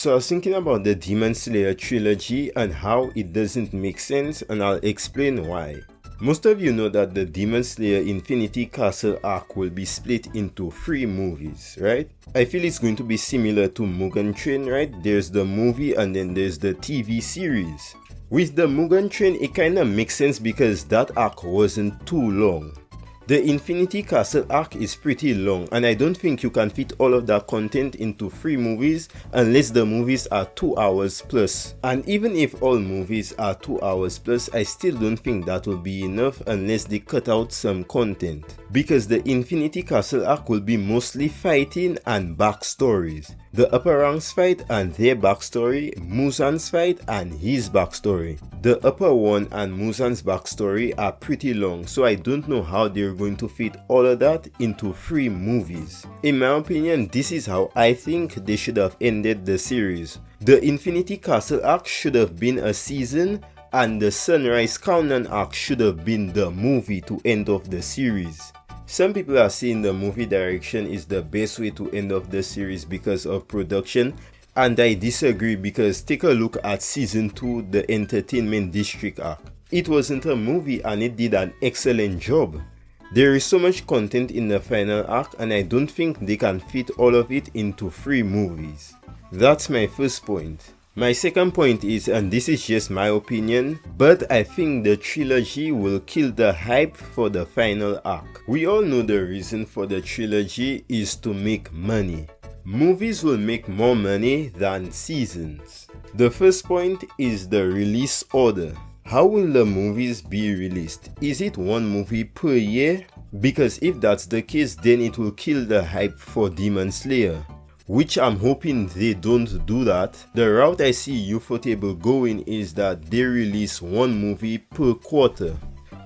So I was thinking about the Demon Slayer Trilogy and how it doesn't make sense, and I'll explain why. Most of you know that the Demon Slayer Infinity Castle arc will be split into 3 movies, right? I feel it's going to be similar to Mugen Train, right? There's the movie and then there's the TV series. With the Mugen Train, it kinda makes sense because that arc wasn't too long. The Infinity Castle arc is pretty long, and I don't think you can fit all of that content into 3 movies unless the movies are 2 hours plus. And even if all movies are 2 hours plus, I still don't think that will be enough unless they cut out some content. Because the Infinity Castle arc will be mostly fighting and backstories. The upper ranks fight and their backstory, Muzan's fight and his backstory. The upper one and Muzan's backstory are pretty long, so I don't know how they're going to fit all of that into 3 movies. In my opinion, this is how I think they should have ended the series. The Infinity Castle arc should have been a season, and the Sunrise Countdown arc should have been the movie to end off the series. Some people are saying the movie direction is the best way to end off the series because of production, and I disagree because take a look at season 2, the Entertainment District arc. It wasn't a movie and it did an excellent job. There is so much content in the final arc and I don't think they can fit all of it into 3 movies. That's my first point. My second point is, and this is just my opinion, but I think the trilogy will kill the hype for the final arc. We all know the reason for the trilogy is to make money. Movies will make more money than seasons. The first point is the release order. How will the movies be released? Is it 1 movie per year? Because if that's the case, then it will kill the hype for Demon Slayer, which I'm hoping they don't do that. The route I see Ufotable going is that they release 1 movie per quarter.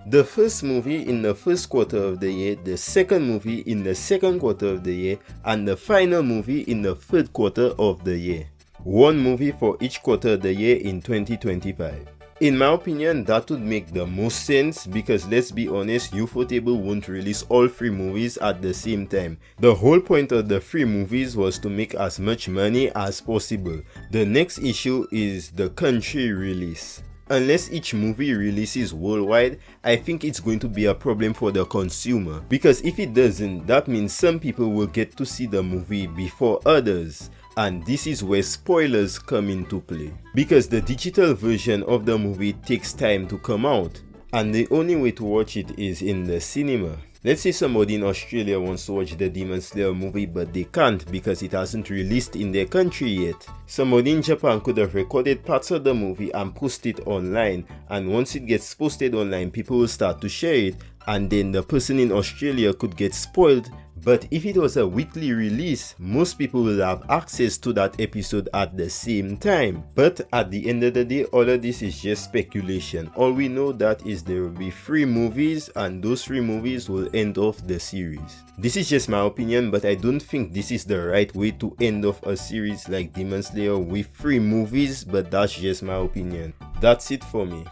The first movie in the first quarter of the year, the second movie in the second quarter of the year, and the final movie in the third quarter of the year. 1 movie for each quarter of the year in 2025. In my opinion, that would make the most sense because let's be honest, Ufotable won't release all 3 movies at the same time. The whole point of the 3 movies was to make as much money as possible. The next issue is the country release. Unless each movie releases worldwide, I think it's going to be a problem for the consumer. Because if it doesn't, that means some people will get to see the movie before others. And this is where spoilers come into play. Because the digital version of the movie takes time to come out, and the only way to watch it is in the cinema. Let's say somebody in Australia wants to watch the Demon Slayer movie but they can't because it hasn't released in their country yet. Somebody in Japan could have recorded parts of the movie and post it online, and once it gets posted online, people will start to share it, and then the person in Australia could get spoiled. But if it was a weekly release, most people will have access to that episode at the same time. But at the end of the day, all of this is just speculation. All we know that is there will be 3 movies and those 3 movies will end off the series. This is just my opinion, but I don't think this is the right way to end off a series like Demon Slayer with 3 movies, but that's just my opinion. That's it for me.